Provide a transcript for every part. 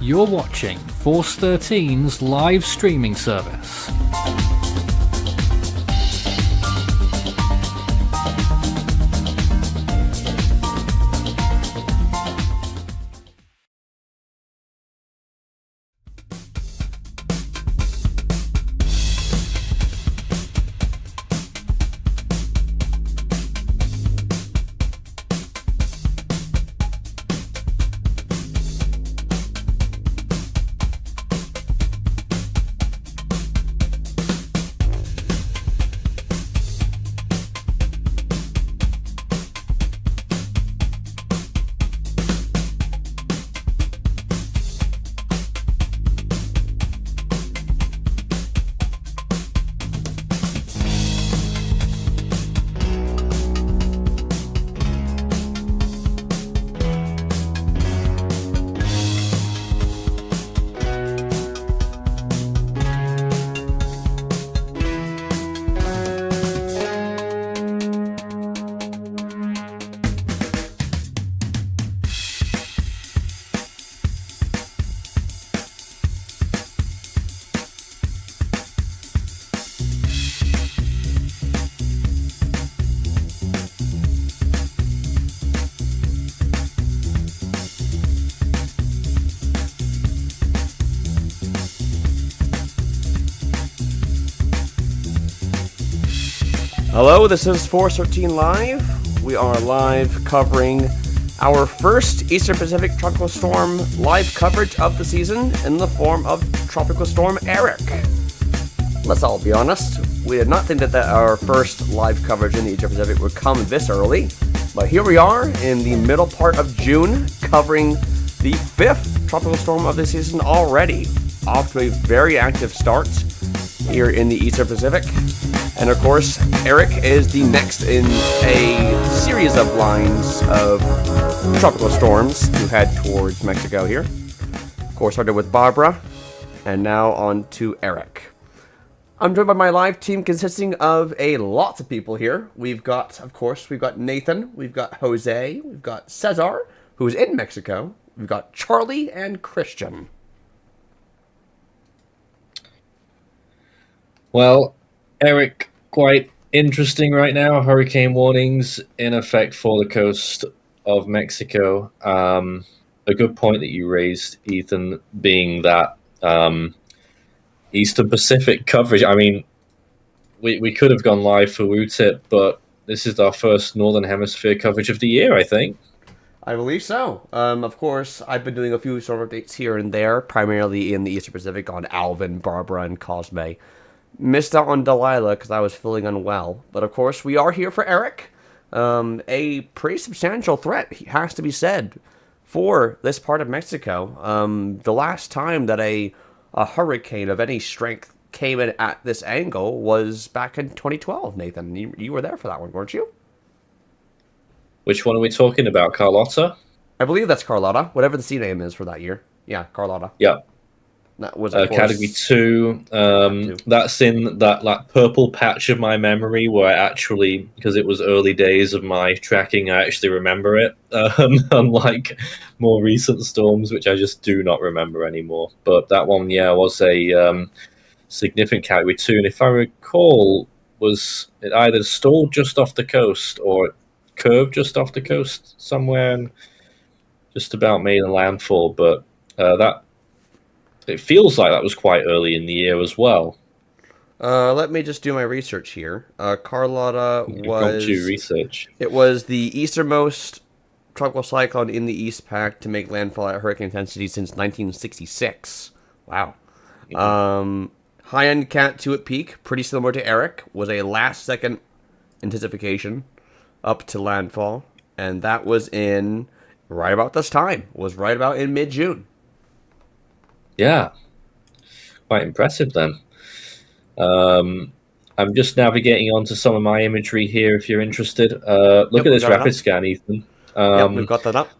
You're watching Force 13's live streaming service. Hello, this is Force 13 Live. We are live covering our first Eastern Pacific Tropical Storm live coverage of the season in the form of Tropical Storm Erick. Let's all be honest, we did not think that our first live coverage in the Eastern Pacific would come this early, but here we are in the middle part of June covering the fifth tropical storm of the season already. Off to a very active start here in the Eastern Pacific. And of course, Erick is the next in a series of lines of tropical storms to head towards Mexico here. Of course, started with Barbara, and now on to Erick. I'm joined by my live team consisting of a lot of people here. We've got Nathan, we've got Jose, we've got Cesar, who's in Mexico, we've got Charlie, and Christian. Well, Erick, quite interesting right now. Hurricane warnings in effect for the coast of Mexico. A good point that you raised, Ethan, being that Eastern Pacific coverage. I mean, we could have gone live for WooTip, but this is our first Northern Hemisphere coverage of the year, I think. I believe so. Of course, I've been doing a few storm updates here and there, primarily in the Eastern Pacific on Alvin, Barbara, and Cosme. Missed out on Delilah because I was feeling unwell. But of course, we are here for Erick. A pretty substantial threat, has to be said, for this part of Mexico. The last time that a hurricane of any strength came in at this angle was back in 2012, Nathan. You were there for that one, weren't you? Which one are we talking about? Carlotta? I believe that's Carlotta, whatever the sea name is for that year. Yeah, Carlotta. Yeah. That was Category 2. That's in that purple patch of my memory where I actually, because it was early days of my tracking, I actually remember it. Unlike more recent storms, which I just do not remember anymore. But that one, was a significant Category 2. And if I recall, it either stalled just off the coast or curved just off the coast somewhere and just about made a landfall. But it feels like that was quite early in the year as well. Let me just do my research here. Carlotta was... research. It was the easternmost tropical cyclone in the East Pac to make landfall at hurricane intensity since 1966. Wow. High-end Cat 2 at peak, pretty similar to Erick, was a last-second intensification up to landfall. And that was in right about this time. Was right about in mid-June. Yeah, quite impressive then. I'm just navigating onto some of my imagery here if you're interested. Look at this rapid scan, Ethan. We've got that up.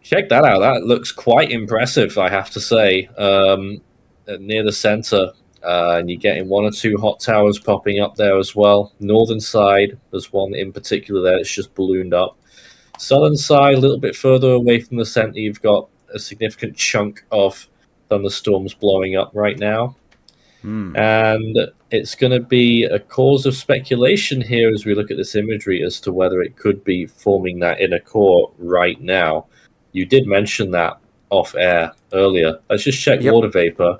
Check that out. That looks quite impressive, I have to say. Near the center, and you're getting one or two hot towers popping up there as well. Northern side, there's one in particular there that's just ballooned up. Southern side, a little bit further away from the center, you've got a significant chunk of thunderstorms blowing up right now. And it's going to be a cause of speculation here as we look at this imagery as to whether it could be forming that inner core right now. You did mention that off air earlier. Let's just check water vapor.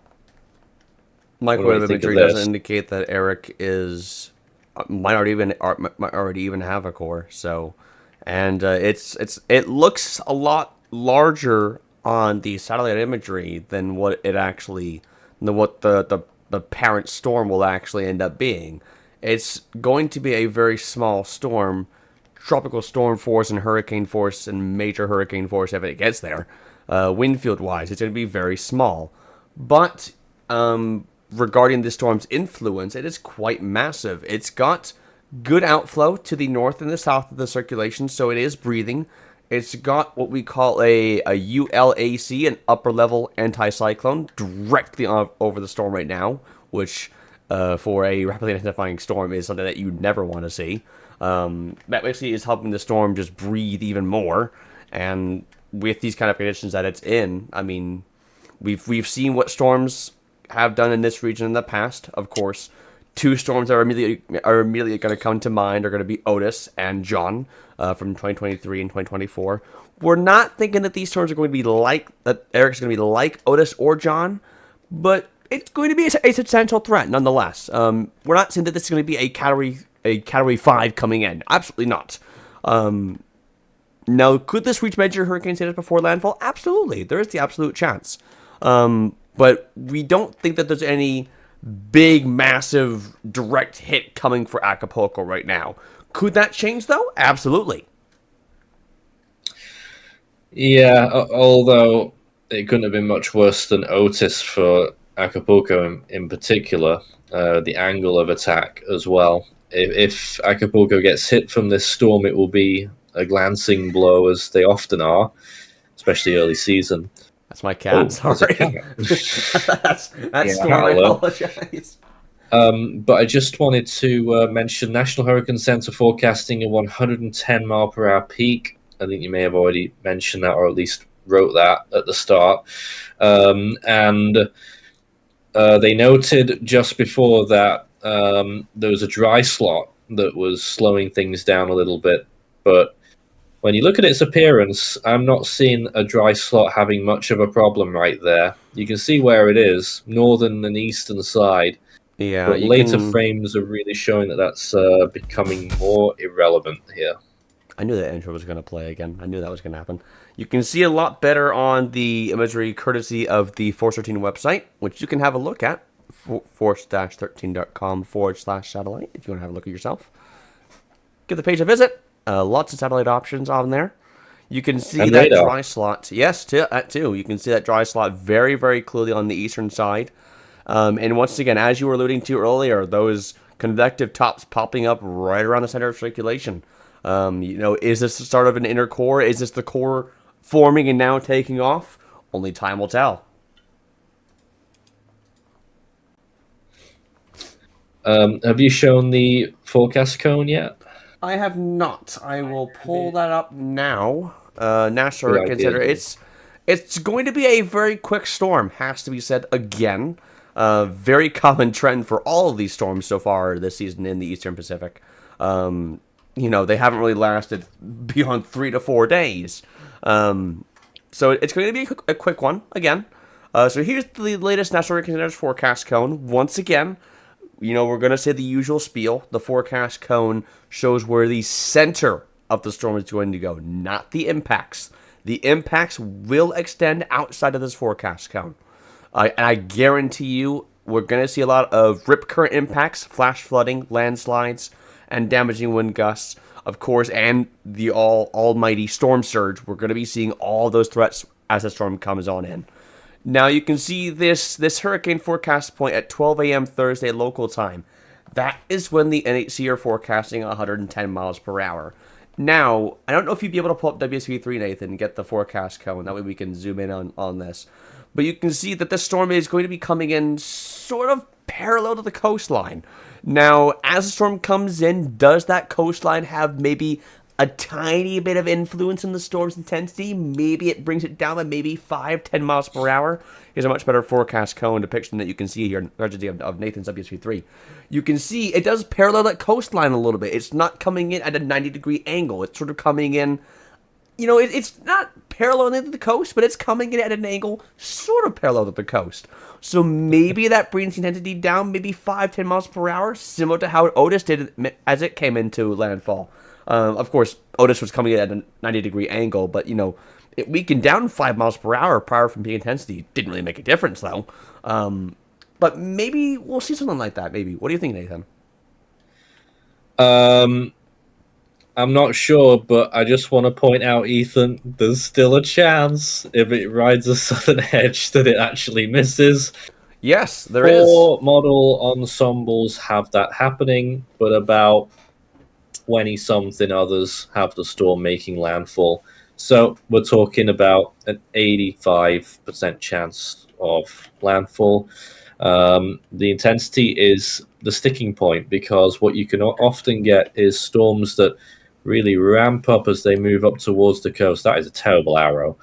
Microwave imagery doesn't indicate that Erick might already even have a core. So, and it looks a lot larger on the satellite imagery than what it actually, what the parent storm will actually end up being. It's going to be a very small storm, tropical storm force and hurricane force and major hurricane force if it gets there. Wind field wise, it's going to be very small. But regarding the storm's influence, it is quite massive. It's got good outflow to the north and the south of the circulation, so it is breathing. It's got what we call a ULAC, an upper-level anticyclone, directly over the storm right now, which for a rapidly intensifying storm is something that you never want to see. That basically is helping the storm just breathe even more, and with these kind of conditions that it's in, I mean, we've seen what storms have done in this region in the past. Of course, two storms that are immediately going to come to mind are going to be Otis and John from 2023 and 2024. We're not thinking that these storms are going to be that Erick's going to be like Otis or John, but it's going to be a substantial threat nonetheless. We're not saying that this is going to be a category 5 coming in. Absolutely not. Now, could this reach major hurricane status before landfall? Absolutely. There is the absolute chance. But we don't think that there's any big, massive, direct hit coming for Acapulco right now. Could that change, though? Absolutely. Yeah, although it couldn't have been much worse than Otis for Acapulco in particular. The angle of attack as well. If Acapulco gets hit from this storm, it will be a glancing blow, as they often are, especially early season. That's my cat. Sorry. That's Storm. I apologize. But I just wanted to mention National Hurricane Center forecasting a 110 mile per hour peak. I think you may have already mentioned that, or at least wrote that at the start. And they noted just before that there was a dry slot that was slowing things down a little bit. But when you look at its appearance, I'm not seeing a dry slot having much of a problem right there. You can see where it is, northern and eastern side. Yeah, but later frames are really showing that that's becoming more irrelevant here. I knew that intro was going to play again. I knew that was going to happen. You can see a lot better on the imagery courtesy of the Force 13 website, which you can have a look at, force-13.com/satellite, if you want to have a look at yourself. Give the page a visit. Lots of satellite options on there. You can see that dry slot. Yes, that too. You can see that dry slot very, very clearly on the eastern side. And once again, as you were alluding to earlier, those convective tops popping up right around the center of circulation. Is this the start of an inner core? Is this the core forming and now taking off? Only time will tell. Have you shown the forecast cone yet? I have not. I will pull that up now. National Hurricane Center. It's going to be a very quick storm, has to be said again. Very common trend for all of these storms so far this season in the Eastern Pacific. They haven't really lasted beyond 3 to 4 days. So it's going to be a quick one, again. So here's the latest National Hurricane Center's forecast cone. Once again, we're going to say the usual spiel. The forecast cone shows where the center of the storm is going to go, not the impacts. The impacts will extend outside of this forecast cone. I guarantee you we're going to see a lot of rip current impacts, flash flooding, landslides, and damaging wind gusts, of course, and the almighty storm surge. We're going to be seeing all those threats as the storm comes on in. Now, you can see this hurricane forecast point at 12 a.m. Thursday local time. That is when the NHC are forecasting 110 miles per hour. Now, I don't know if you'd be able to pull up WSV3, Nathan, and get the forecast cone. That way we can zoom in on this. But you can see that the storm is going to be coming in sort of parallel to the coastline. Now, as the storm comes in, does that coastline have maybe a tiny bit of influence in the storm's intensity. Maybe it brings it down by maybe 5-10 miles per hour. Here's a much better forecast cone depiction that you can see here, tragedy of Nathan's WSP3. You can see it does parallel that coastline a little bit. It's not coming in at a 90-degree angle. It's sort of coming in, it's not parallel to the coast, but it's coming in at an angle sort of parallel to the coast. So maybe that brings the intensity down maybe 5-10 miles per hour, similar to how Otis did as it came into landfall. Of course, Otis was coming in at a 90-degree angle, but, it weakened down 5 miles per hour prior from peak intensity. Didn't really make a difference, though. But maybe we'll see something like that, maybe. What do you think, Nathan? I'm not sure, but I just want to point out, Ethan, there's still a chance if it rides a southern edge that it actually misses. Yes, there is. 4 model ensembles have that happening, but about 20-something others have the storm making landfall. So we're talking about an 85% chance of landfall. The intensity is the sticking point, because what you can often get is storms that really ramp up as they move up towards the coast. That is a terrible arrow.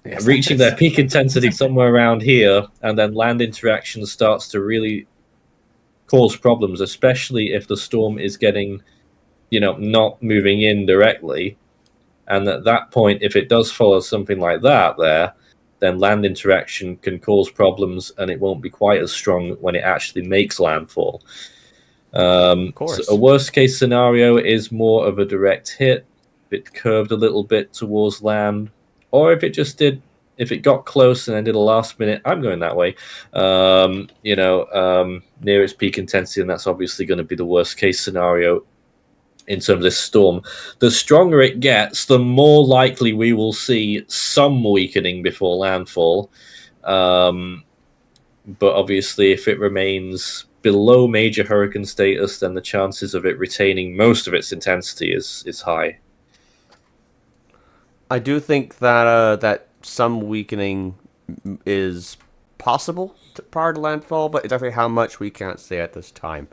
Yes, Reaching their peak intensity somewhere around here, and then land interaction starts to really cause problems, especially if the storm is getting, not moving in directly. And at that point, if it does follow something like that there, then land interaction can cause problems, and it won't be quite as strong when it actually makes landfall. Of course. So a worst case scenario is more of a direct hit, if it curved a little bit towards land, or if it got close and then did a last minute, I'm going that way, near its peak intensity, and that's obviously going to be the worst case scenario in terms of this storm. The stronger it gets, the more likely we will see some weakening before landfall. But obviously, if it remains below major hurricane status, then the chances of it retaining most of its intensity is high. I do think that some weakening is possible prior to landfall, but exactly how much we can't say at this time.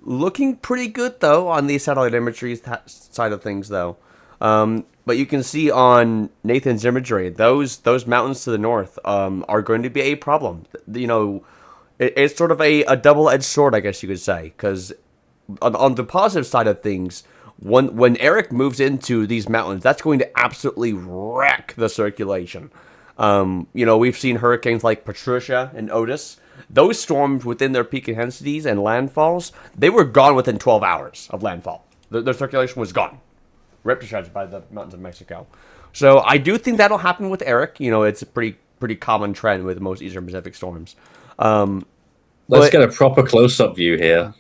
Looking pretty good, though, on the satellite imagery side of things, though. But you can see on Nathan's imagery, those mountains to the north are going to be a problem. It's sort of a double-edged sword, I guess you could say, because on the positive side of things, when Erick moves into these mountains, that's going to absolutely wreck the circulation. We've seen hurricanes like Patricia and Otis. Those storms within their peak intensities and landfalls, they were gone within 12 hours of landfall. Their circulation was gone, ripped to shreds by the mountains of Mexico. So I do think that'll happen with Erick. It's a pretty common trend with most Eastern Pacific storms. Let's get a proper close-up view here.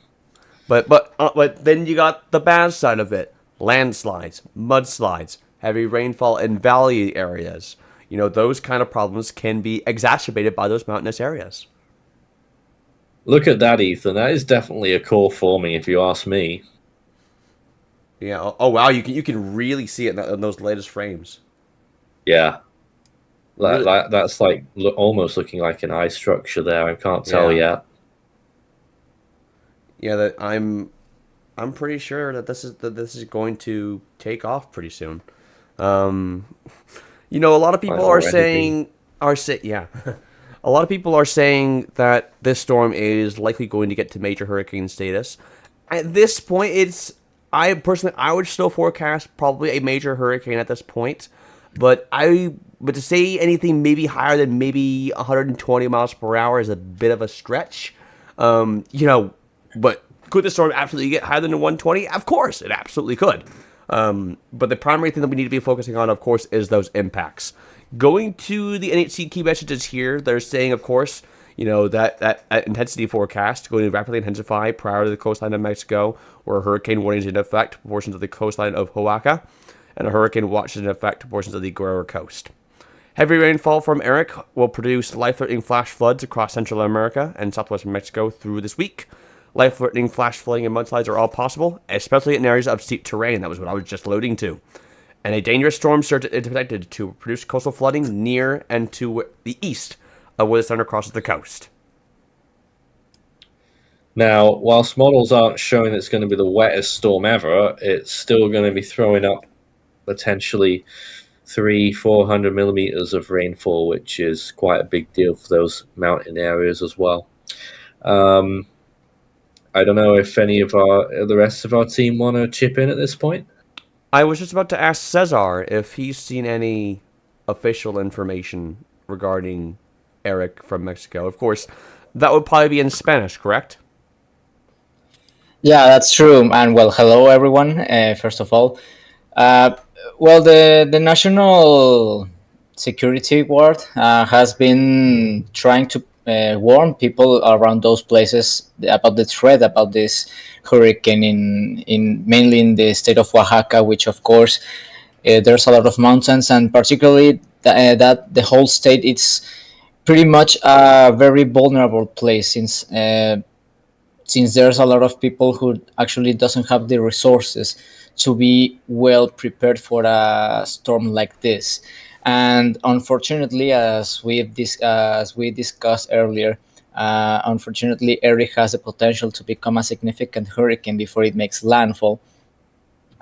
But then you got the bad side of it: landslides, mudslides, heavy rainfall in valley areas. Those kind of problems can be exacerbated by those mountainous areas. Look at that, Ethan. That is definitely a core forming, if you ask me. Yeah. Oh wow, you can really see it in those latest frames. Yeah. Really? That's like almost looking like an ice structure there. I can't tell yet. Yeah, that I'm pretty sure that this is going to take off pretty soon. A lot of people are saying a lot of people are saying that this storm is likely going to get to major hurricane status. At this point, I would still forecast probably a major hurricane at this point, but to say anything maybe higher than maybe 120 miles per hour is a bit of a stretch. But could the storm absolutely get higher than 120? Of course, it absolutely could. But the primary thing that we need to be focusing on, of course, is those impacts. Going to the NHC key messages here, they're saying, of course, that intensity forecast going to rapidly intensify prior to the coastline of Mexico, where a hurricane warning is in effect portions of the coastline of Oaxaca, and a hurricane watch is in effect portions of the Guerrero coast. Heavy rainfall from Erick will produce life-threatening flash floods across Central America and southwestern Mexico through this week. Life-threatening flash flooding and mudslides are all possible, especially in areas of steep terrain. That was what I was just alluding to. And a dangerous storm surge is expected to produce coastal flooding near and to the east of where the center crosses the coast. Now, whilst models aren't showing it's going to be the wettest storm ever, it's still going to be throwing up potentially 300-400 millimeters of rainfall, which is quite a big deal for those mountain areas as well. I don't know if any of the rest of our team want to chip in at this point. I was just about to ask Cesar if he's seen any official information regarding Erick from Mexico. Of course, that would probably be in Spanish, correct? Yeah, that's true. And well, hello everyone. First of all, uh, well, the National Security Board has been trying to warn people around those places about the threat about this hurricane in mainly in the state of Oaxaca, which of course there's a lot of mountains, and particularly that the whole state it's pretty much a very vulnerable place since there's a lot of people who actually doesn't have the resources to be well prepared for a storm like this. And unfortunately, as we discussed earlier, unfortunately Erick has the potential to become a significant hurricane before it makes landfall,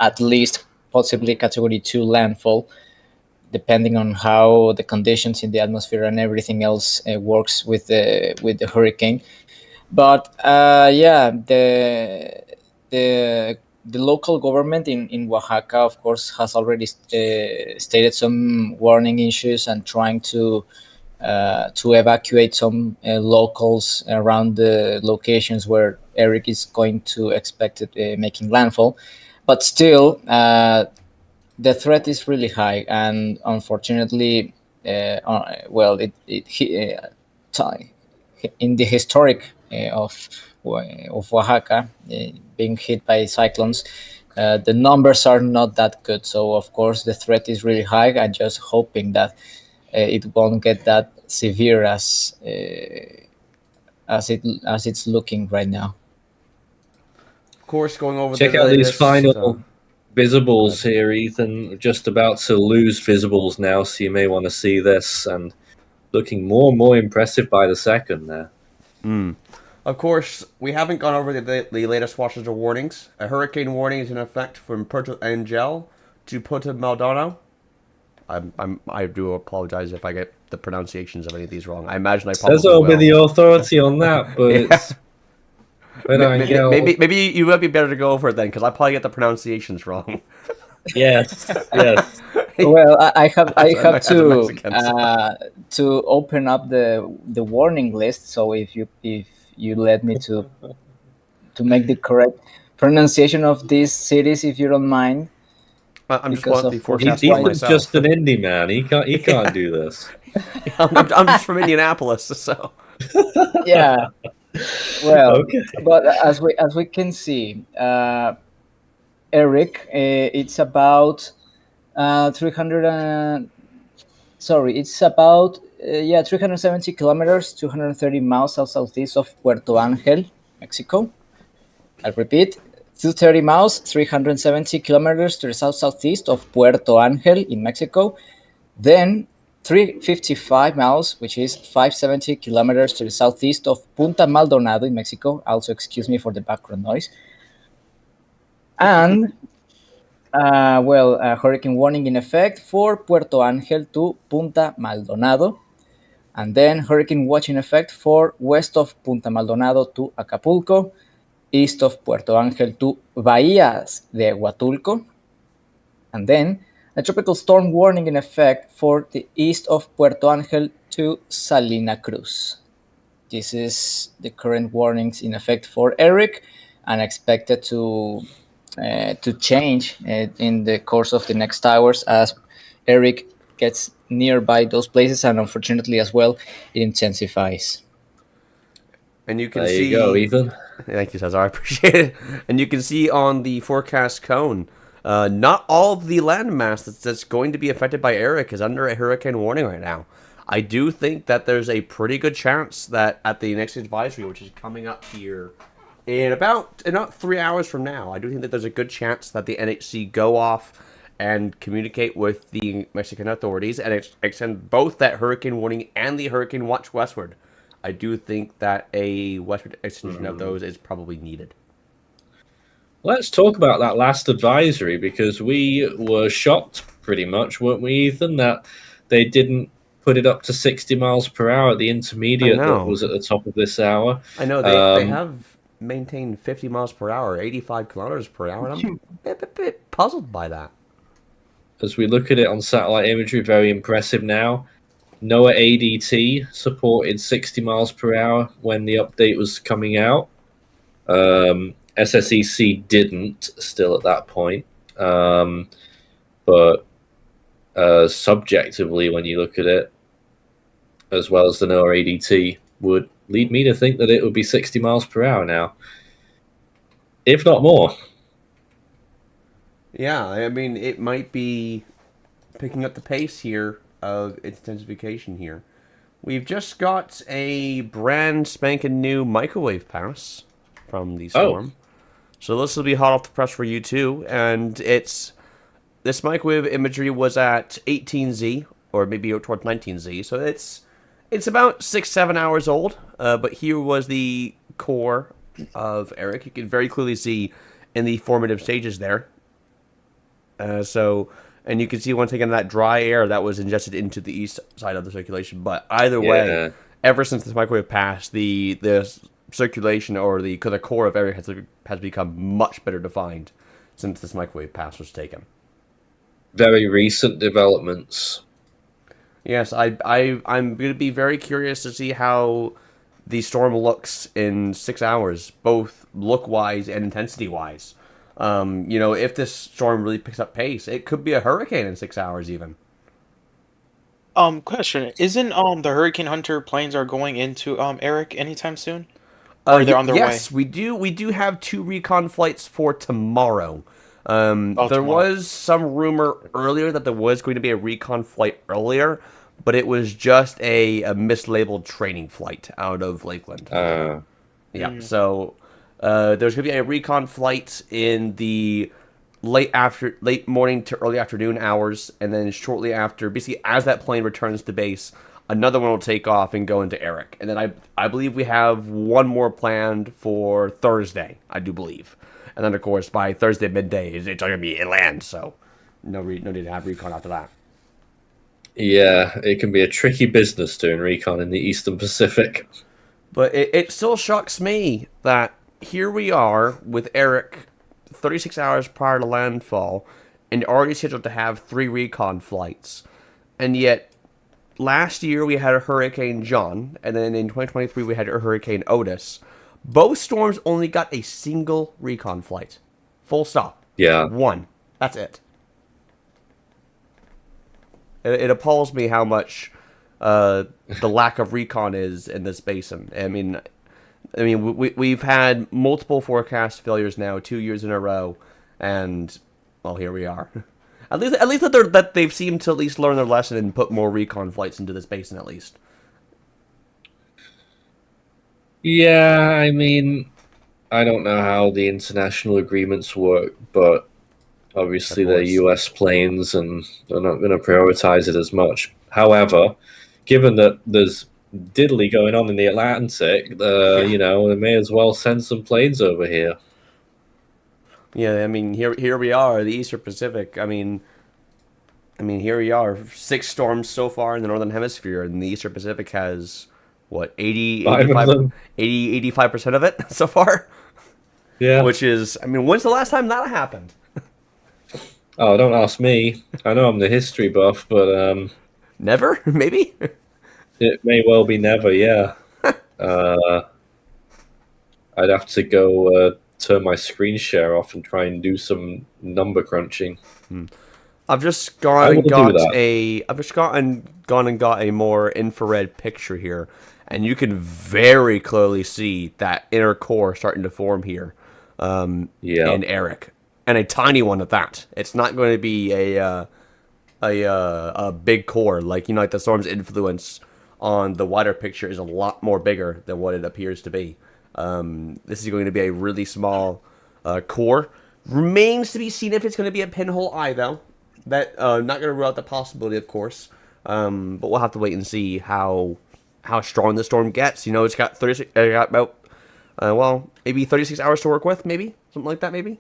at least possibly category 2 landfall, depending on how the conditions in the atmosphere and everything else works with the hurricane. But yeah, the local government in Oaxaca, of course, has already stated some warning issues and trying to evacuate some locals around the locations where Erick is going to expect it making landfall. But still, the threat is really high, and unfortunately, well, in the historic of Oaxaca being hit by cyclones, the numbers are not that good. So of course the threat is really high. I'm just hoping that it won't get that severe as it's looking right now. Of course, going over Check the out latest, these final visibles here, Ethan. We're just about to lose visibles now, so you may want to see this, and looking more and more impressive by the second there. Of course, we haven't gone over the latest watches or warnings. A hurricane warning is in effect from Puerto Angel to Puerto Maldonado. I do apologize if I get the pronunciations of any of these wrong. I imagine I probably There's will. the authority on that, but Yeah. it's maybe you would be better to go over it then, because I probably get the pronunciations wrong. yes. Well, I have As a Mexican, to open up the warning list. So if you let me to make the correct pronunciation of these cities, if you don't mind. I'm just Because pulling up the of course forecast he's for right. Ethan's myself. just an indie man. He can't do this. I'm just from Indianapolis, so Yeah. Well, Okay. but as we can see, Erick, it's about 300. Sorry, it's about 370 kilometers, 230 miles southeast of Puerto Angel, Mexico. I repeat, 230 miles, 370 kilometers to the southeast of Puerto Angel in Mexico. Then 355 miles, which is 570 kilometers to the southeast of Punta Maldonado in Mexico. Also, excuse me for the background noise. And a hurricane warning in effect for Puerto Angel to Punta Maldonado. And then hurricane watch in effect for west of Punta Maldonado to Acapulco, east of Puerto Angel to Bahías de Huatulco. And then a tropical storm warning in effect for the east of Puerto Angel to Salina Cruz. This is the current warnings in effect for Erick, and expected to change in the course of the next hours as Erick gets nearby those places, and unfortunately as well it intensifies. and you can There see. you go, Ethan. Thank you, Cesar. I appreciate it. And you can see on the forecast cone, not all of the landmass that's going to be affected by Erick is under a hurricane warning right now. I do think that there's a pretty good chance that at the next advisory, which is coming up here in about 3 hours from now, I do think that there's a good chance that the NHC go off and communicate with the Mexican authorities and extend both that hurricane warning and the hurricane watch westward. I do think that a westward extension of those is probably needed. Let's talk about that last advisory, because we were shocked pretty much, weren't we, Ethan, that they didn't put it up to 60 miles per hour at the intermediate that was at the top of this hour. I know they have maintained 50 miles per hour, 85 kilometers per hour, and I'm a bit puzzled by that. As we look at it on satellite imagery, very impressive now. NOAA ADT supported 60 miles per hour when the update was coming out. SSEC didn't still at that point. But subjectively, when you look at it, as well as the NOAA ADT, would lead me to think that it would be 60 miles per hour now, if not more. Yeah, I mean, it might be picking up the pace here of intensification here. We've just got a brand spanking new microwave pass from the storm. So this will be hot off the press for you too. And this microwave imagery was at 18Z, or maybe towards 19Z. So it's about 6-7 hours old. But here was the core of Erick. You can very clearly see in the formative stages there. And you can see once again that dry air that was ingested into the east side of the circulation. But either way, ever since this microwave passed, the circulation or the core of Erick has become much better defined since this microwave pass was taken. Very recent developments. Yes, I'm going to be very curious to see how the storm looks in 6 hours, both look-wise and intensity-wise. If this storm really picks up pace, it could be a hurricane in 6 hours even. Question. Isn't the Hurricane Hunter planes are going into Erick anytime soon? Or they're on their way? Yes, we do have 2 recon flights for tomorrow. There was some rumor earlier that there was going to be a recon flight earlier, but it was just a mislabeled training flight out of Lakeland. So there's going to be a recon flight in the late morning to early afternoon hours, and then shortly after, basically as that plane returns to base, another one will take off and go into Erick. And then I believe we have one more planned for Thursday, I do believe. And then, of course, by Thursday midday, it's going to be inland, so no need to have recon after that. Yeah, it can be a tricky business doing recon in the Eastern Pacific. But it still shocks me that here we are with Erick 36 hours prior to landfall and already scheduled to have 3 recon flights. And yet, last year we had a Hurricane John, and then in 2023 we had a Hurricane Otis. Both storms only got a single recon flight. Full stop. Yeah. 1. That's it. It appalls me how much the lack of recon is in this basin. I mean, we've had multiple forecast failures now, 2 years in a row, and well, here we are. At least that they've seemed to at least learn their lesson and put more recon flights into this basin at least. Yeah, I mean, I don't know how the international agreements work, but obviously they're US planes and they're not going to prioritize it as much. However, given that there's diddly going on in the Atlantic, they may as well send some planes over here. Yeah, I mean, here we are, the Eastern Pacific. I mean, here we are, 6 storms so far in the Northern Hemisphere, and the Eastern Pacific has, what, 85% of it so far? Yeah. Which is, I mean, when's the last time that happened? Oh, don't ask me. I know I'm the history buff, but... Never? Maybe? It may well be never, yeah. I'd have to go turn my screen share off and try and do some number crunching. I've just gone and got a more infrared picture here, and you can very clearly see that inner core starting to form here in Erick, and a tiny one at that. It's not going to be a big core like like the storm's influence on the wider picture is a lot more bigger than what it appears to be. This is going to be a really small core. Remains to be seen if it's going to be a pinhole eye, though. That not going to rule out the possibility, of course. But we'll have to wait and see how strong the storm gets. It's got about well, maybe 36 hours to work with, maybe something like that, maybe.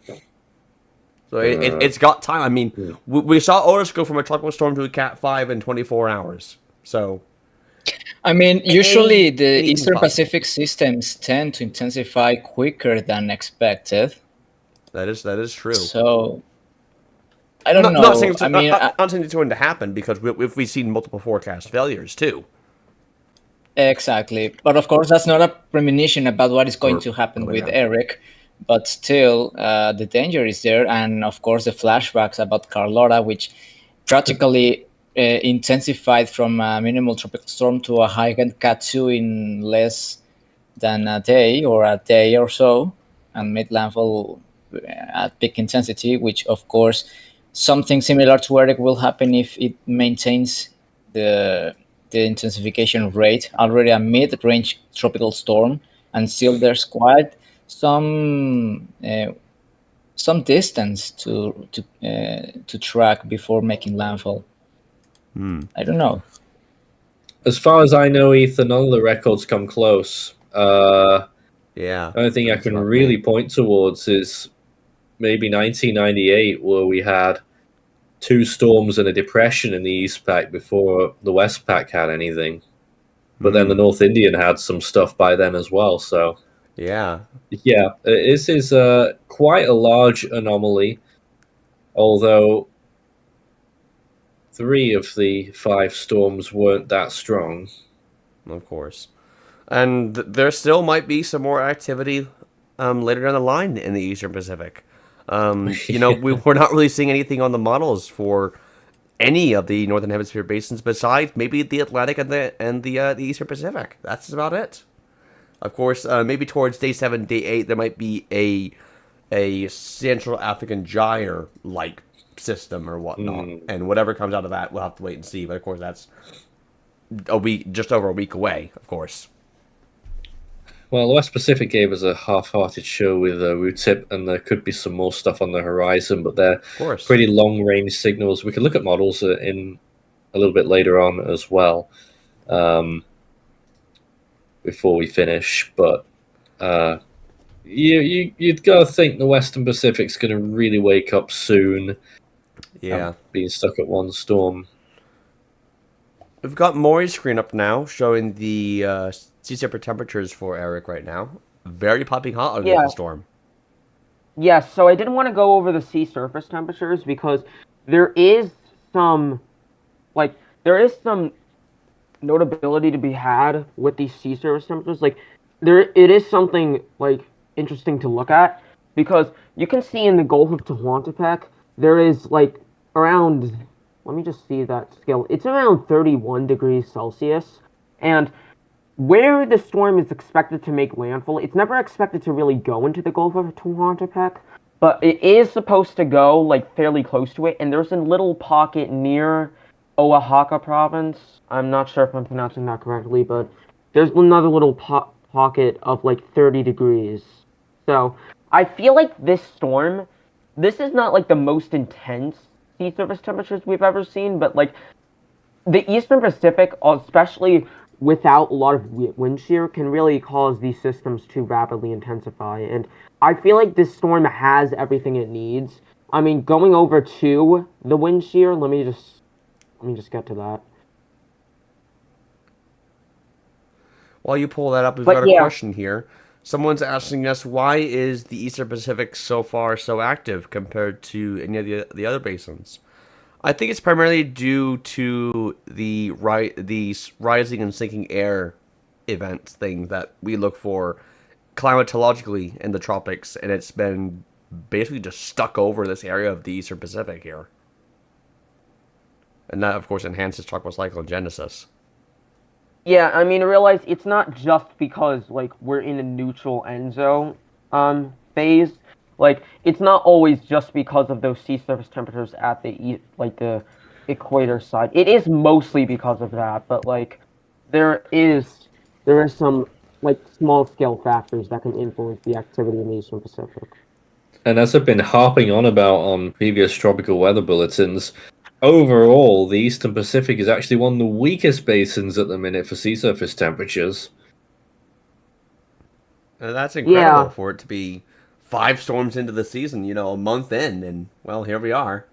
So it's got time. I mean, we saw Otis go from a tropical storm to a Cat 5 in 24 hours. So, I mean, usually the anything's Eastern possible. Pacific systems tend to intensify quicker than expected. That is true. So I don't know. Not saying it's, I mean, not saying it's going to happen because we've seen multiple forecast failures too. exactly. But of course, that's not a premonition about what is going to happen with Eric. But still, the danger is there. And of course, the flashbacks about Carlotta, which practically intensified from a minimal tropical storm to a high-end Cat 2 in less than a day or a day or so, and made landfall at peak intensity, which of course something similar to Eric will happen if it maintains the intensification rate. Already a mid-range tropical storm, and still there's quite some distance to track before making landfall. I don't know. As far as I know, Ethan, none of the records come close. Yeah. The only thing I can really point towards is maybe 1998, where we had 2 storms and a depression in the East Pac before the West Pac had anything. But then the North Indian had some stuff by then as well. So yeah, this is quite a large anomaly, although 3 of the 5 storms weren't that strong. Of course. And there still might be some more activity later down the line in the Eastern Pacific. We're not really seeing anything on the models for any of the Northern Hemisphere basins besides maybe the Atlantic and the Eastern Pacific. That's about it. Of course, maybe towards day 7, day 8, there might be a Central African gyre-like system or whatnot, and whatever comes out of that, we'll have to wait and see. But of course, that's just over a week away. Of course. Well, the West Pacific gave us a half-hearted show with Rootip, and there could be some more stuff on the horizon, but they're pretty long-range signals. We can look at models in a little bit later on as well, before we finish. But you'd got to think the Western Pacific's going to really wake up soon. Yeah, being stuck at one storm. We've got Maury's screen up now, showing the sea surface temperatures for Eric right now. Very popping hot under the storm. Yes, so I didn't want to go over the sea surface temperatures because there is some notability to be had with these sea surface temperatures. It is something interesting to look at because you can see in the Gulf of Tehuantepec there is around, let me just see that scale. It's around 31 degrees Celsius, and where the storm is expected to make landfall, it's never expected to really go into the Gulf of Tehuantepec, but it is supposed to go fairly close to it, and there's a little pocket near Oaxaca province. I'm not sure if I'm pronouncing that correctly, but there's another little pocket of 30 degrees. So I feel like this storm, this is not the most intense sea surface temperatures we've ever seen, but the Eastern Pacific, especially without a lot of wind shear, can really cause these systems to rapidly intensify. And I feel like this storm has everything it needs. I mean, going over to the wind shear, let me just get to that. While you pull that up, we've got a question here. Someone's asking us, why is the Eastern Pacific so far so active compared to any of the other basins? I think it's primarily due to the rising and sinking air events thing that we look for climatologically in the tropics, and it's been basically just stuck over this area of the Eastern Pacific here. And that, of course, enhances tropical cyclogenesis. Yeah, I mean, realize it's not just because, we're in a neutral end zone phase. It's not always just because of those sea surface temperatures at the equator side. It is mostly because of that, but, there is some, small-scale factors that can influence the activity in the Eastern Pacific. And as I've been harping on about on previous tropical weather bulletins, overall, the Eastern Pacific is actually one of the weakest basins at the minute for sea surface temperatures. That's incredible Yeah. for it to be 5 storms into the season, a month in, and, well, here we are.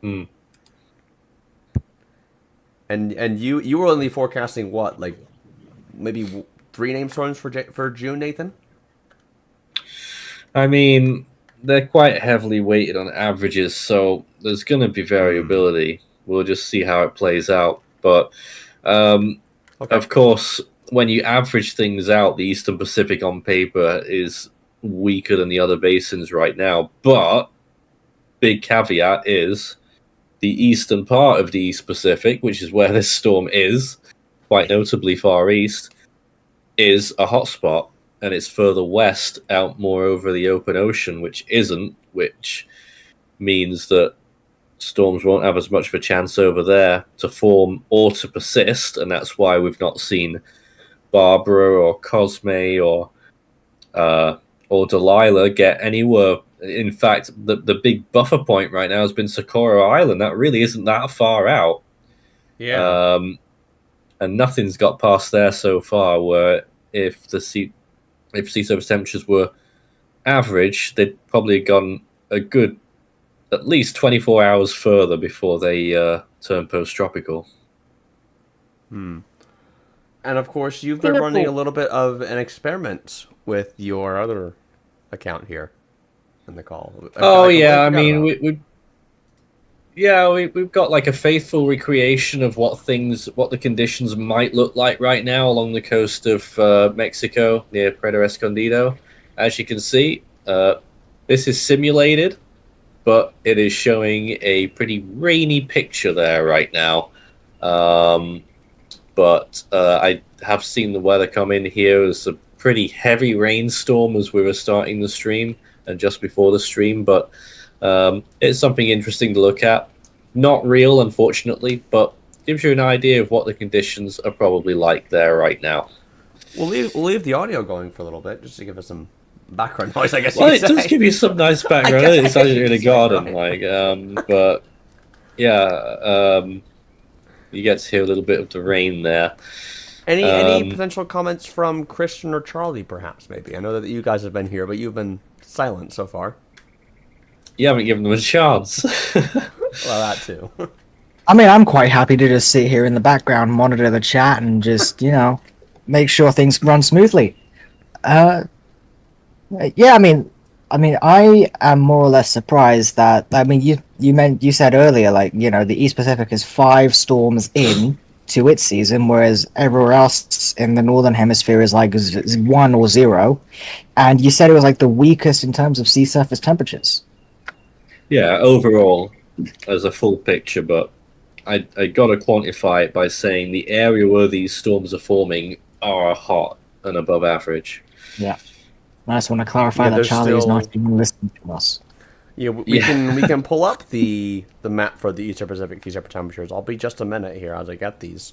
Hmm. And you were only forecasting what, like, maybe 3 name storms for June, Nathan? I mean, they're quite heavily weighted on averages, so there's going to be variability. We'll just see how it plays out. But, Okay. of course, when you average things out, the Eastern Pacific on paper is weaker than the other basins right now. But, big caveat is the eastern part of the East Pacific, which is where this storm is, quite notably far east, is a hotspot. And it's further west, out more over the open ocean, which isn't, which means that storms won't have as much of a chance over there to form or to persist, and that's why we've not seen Barbara or Cosme or Delilah get anywhere. In fact, the big buffer point right now has been Socorro Island. That really isn't that far out. Yeah. And nothing's got past there so far, where if sea surface temperatures were average, they'd probably gone a good at least 24 hours further before they turn post-tropical. And of course, you've been running a little bit of an experiment with your other account here in the call. I mean, we've got like a faithful recreation of what the conditions might look like right now along the coast of Mexico near Puerto Escondido. As you can see, this is simulated, but it is showing a pretty rainy picture there right now. But I have seen the weather come in here as a pretty heavy rainstorm as we were starting the stream and just before the stream, but it's something interesting to look at. Not real, unfortunately, but gives you an idea of what the conditions are probably like there right now. We'll leave the audio going for a little bit just to give us some background noise, I guess. Well, it does give you some nice background. It's actually really garden like, but yeah, you get to hear a little bit of the rain there. Any potential comments from Christian or Charlie, perhaps? Maybe I know that you guys have been here, but you've been silent so far. You haven't given them a chance. Well, that too. I mean, I'm quite happy to just sit here in the background, monitor the chat, and just, make sure things run smoothly. Yeah, I mean, I am more or less surprised that, you said earlier, the East Pacific is 5 storms in to its season, whereas everywhere else in the Northern Hemisphere is 1 or 0. And you said it was the weakest in terms of sea surface temperatures. Yeah, overall, as a full picture, but I got to quantify it by saying the area where these storms are forming are hot and above average. Yeah. I just want to clarify that Charlie is not even listening to us. Yeah, we can pull up the map for the Eastern Pacific sea surface temperatures. I'll be just a minute here as I get these.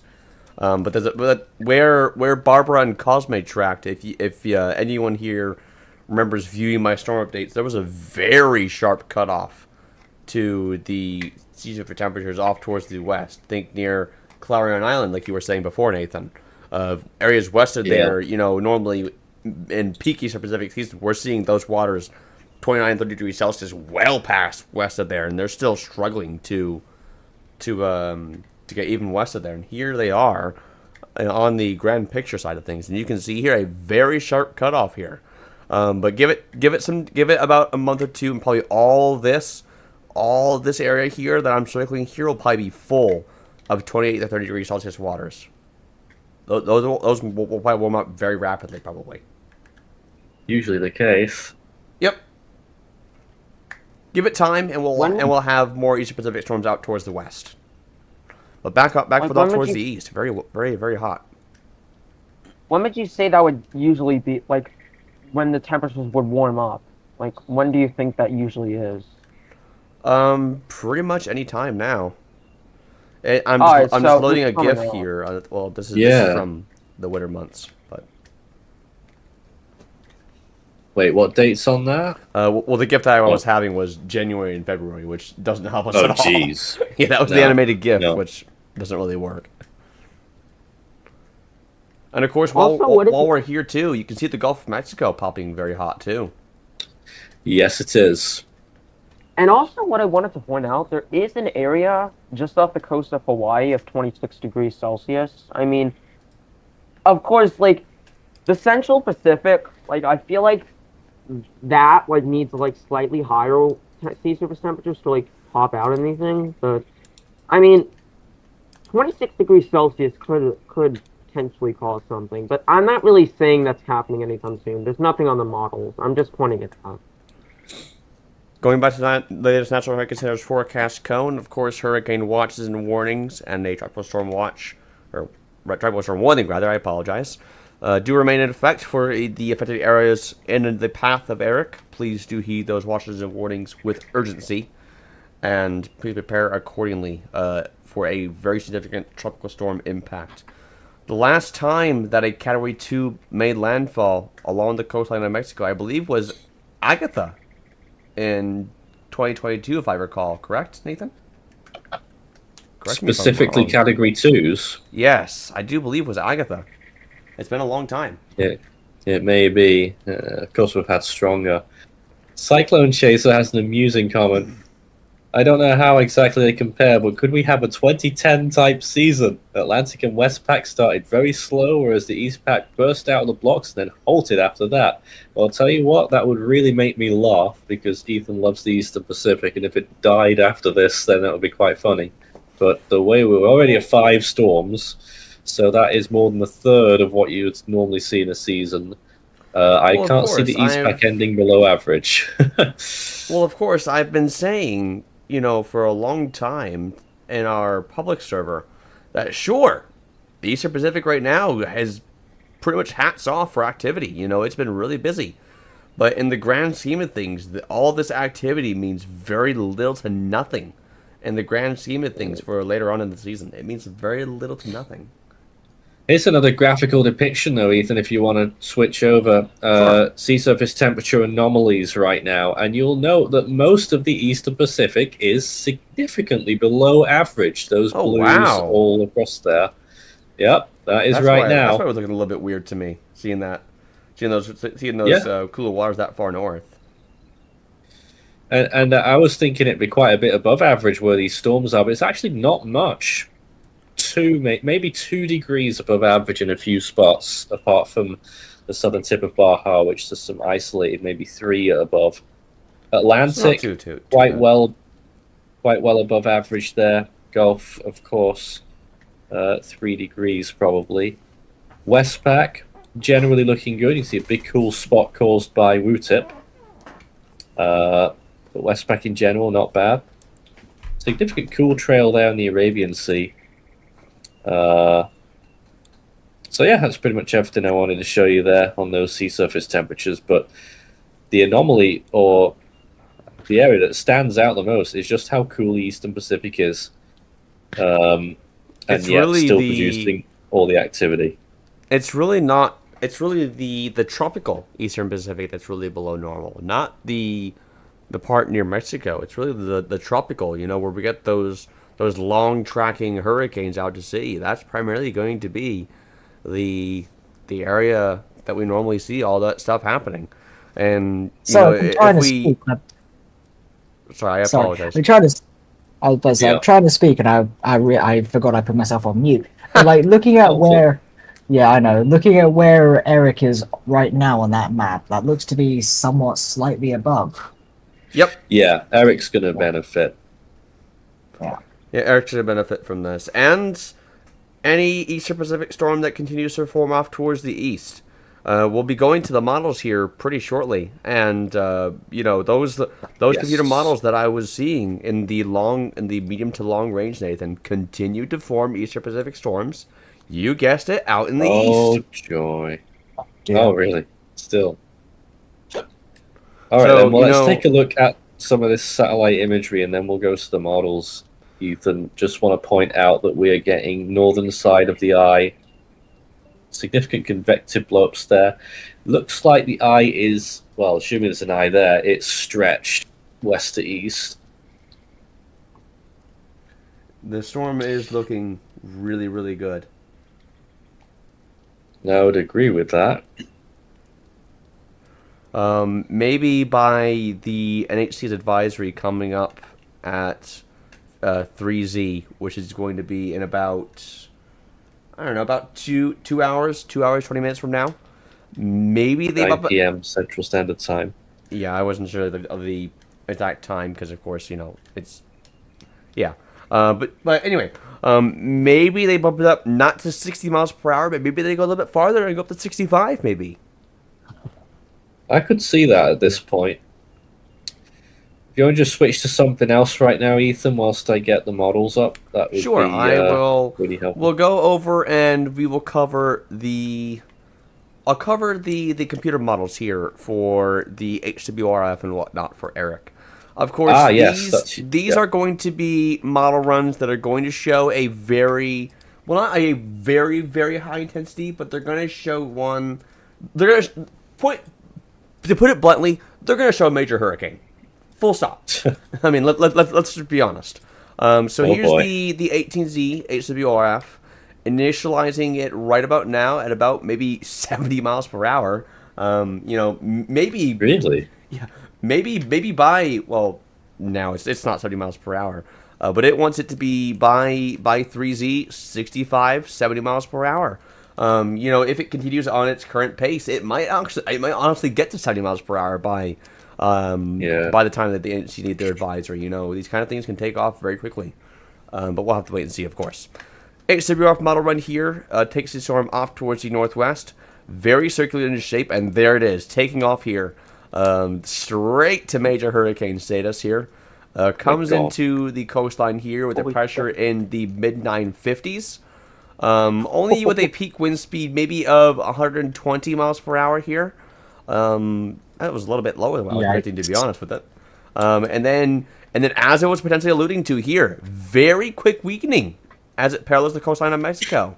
But where Barbara and Cosme tracked, if anyone here remembers viewing my storm updates, there was a very sharp cutoff to the sea surface temperatures off towards the west. Think near Clarion Island, like you were saying before, Nathan. Areas west of there, normally in peak Eastern Pacific season, we're seeing those waters 29, 30 degrees Celsius well past west of there, and they're still struggling to get even west of there. And here they are on the grand picture side of things, and you can see here a very sharp cutoff here. But give it about a month or two, and probably all this area here that I'm circling here will probably be full of 28 to 30 degrees Celsius waters. Those will probably warm up very rapidly, probably. Usually the case. Yep. Give it time, and we'll have more Eastern Pacific storms out towards the west. But back towards the east. Very, very, very hot. When would you say that would usually be, when the temperatures would warm up? When do you think that usually is? Pretty much any time now. I'm just so loading a GIF out. here. Well, this is from the winter months, but. Wait, what date's on that? Well, the GIF that I was having was January and February, which doesn't help us at all. Oh, jeez. Yeah, that was the animated GIF, which doesn't really work. And of course, Also, while we're here too, you can see the Gulf of Mexico popping very hot too. Yes, it is. And also, what I wanted to point out, there is an area just off the coast of Hawaii of 26 degrees Celsius. I mean, of course, like the Central Pacific, like I feel like that like needs like slightly higher sea surface temperatures to like pop out anything. But I mean, 26 degrees Celsius could potentially cause something. But I'm not really saying that's happening anytime soon. There's nothing on the models. I'm just pointing it out. Going back to that latest National Hurricane Center's forecast cone, of course, hurricane watches and warnings and a tropical storm watch, or tropical storm warning rather, I apologize, do remain in effect for the affected areas in the path of Erick. Please do heed those watches and warnings with urgency, and please prepare accordingly for a very significant tropical storm impact. The last time that a Category 2 made landfall along the coastline of Mexico, I believe, was Agatha in 2022, if I recall. Correct, Nathan? Correct me if I'm Specifically wrong. Category 2s? Yes, I do believe it was Agatha. It's been a long time. It may be. Of course, we've had stronger. Cyclone Chaser has an amusing comment. I don't know how exactly they compare, but could we have a 2010 type season? Atlantic and Westpac started very slow, whereas the Eastpac burst out of the blocks and then halted after that. Well, I'll tell you what, that would really make me laugh, because Ethan loves the Eastern Pacific, and if it died after this, then that would be quite funny. But the way we're already at 5 storms, so that is more than a third of what you would normally see in a season. I can't see the Eastpac ending below average. Well, of course, I've been saying, you know, for a long time in our public server that sure, the Eastern Pacific right now has pretty much hats off for activity. You know, it's been really busy. But in the grand scheme of things, all this activity means very little to nothing. In the grand scheme of things for later on in the season, it means very little to nothing. Here's another graphical depiction, though, Ethan, if you want to switch over. Sure. Sea surface temperature anomalies right now, and you'll note that most of the Eastern Pacific is significantly below average. Those blues all across there. Yep, that's That's now. That's why it was looking a little bit weird to me, seeing those cooler waters that far north. And I was thinking it'd be quite a bit above average where these storms are, but it's actually not much. Maybe 2 degrees above average in a few spots, apart from the southern tip of Baja, which is some isolated, maybe 3 above. Atlantic, quite well above average there. Gulf, of course, 3 degrees probably. Westpac, generally looking good. You see a big cool spot caused by Wu-tip. But Westpac in general, not bad. Significant cool trail there in the Arabian Sea. So yeah, that's pretty much everything I wanted to show you there on those sea surface temperatures. But the anomaly, or the area that stands out the most, is just how cool the Eastern Pacific is, and yet really still producing all the activity. It's really not. It's really the tropical Eastern Pacific that's really below normal, not the part near Mexico. It's really the tropical, you know, where we get those long tracking hurricanes out to sea. That's primarily going to be the area that we normally see all that stuff happening. And sorry, I apologize. I'm trying to speak, and I forgot I put myself on mute. But, like, looking at looking at where Erick is right now on that map, that looks to be somewhat slightly above. Yep. Yeah, Erick's going to benefit. Yeah, Erick's going to benefit from this. And any Eastern Pacific storm that continues to form off towards the east. We'll be going to the models here pretty shortly. And, those computer models that I was seeing in the medium to long range, Nathan, continue to form Eastern Pacific storms. You guessed it, out in the east. Oh, joy. Yeah. Oh, really? Still. All right, then. Well, let's take a look at some of this satellite imagery, and then we'll go to the models. Ethan, just want to point out that we are getting northern side of the eye. Significant convective blowups there. Looks like the eye is, well, assuming there's an eye there, it's stretched west to east. The storm is looking really, really good. I would agree with that. Maybe by the NHC's advisory coming up at 3Z, which is going to be in about, I don't know, about 2 hours, 2 hours, 20 minutes from now. Maybe they 9 p.m. Central Standard Time. Yeah, I wasn't sure of the exact time because, of course, it's... Yeah. But anyway, maybe they bump it up not to 60 miles per hour, but maybe they go a little bit farther and go up to 65, maybe. I could see that at this point. If you want to just switch to something else right now, Ethan, whilst I get the models up, that would Sure, be I will. really helpful. We'll go over and we will cover the... I'll cover the computer models here for the HWRF and whatnot for Eric. Of course, these are going to be model runs that are going to show a very... Well, not a very, very high intensity, but they're going to show one... They're going to... To put it bluntly, they're going to show a major hurricane. Full stop. I mean, let's just be honest. Here's the 18Z HWRF, initializing it right about now at about maybe 70 miles per hour. Maybe... Really? Yeah. Maybe by... Well, now it's not 70 miles per hour. But it wants it to be by 3Z, 65, 70 miles per hour. If it continues on its current pace, it might honestly get to 70 miles per hour by the time that the agency need their advisory. These kind of things can take off very quickly. But we'll have to wait and see, of course. HWRF model run here takes the storm off towards the northwest. Very circular in shape, and there it is, taking off here. Straight to major hurricane status here. Comes into the coastline here with a pressure in the mid-950s. Only with a peak wind speed maybe of 120 miles per hour here. That was a little bit lower than what I was expecting, to be honest with it. And then as I was potentially alluding to here, very quick weakening as it parallels the coastline of Mexico.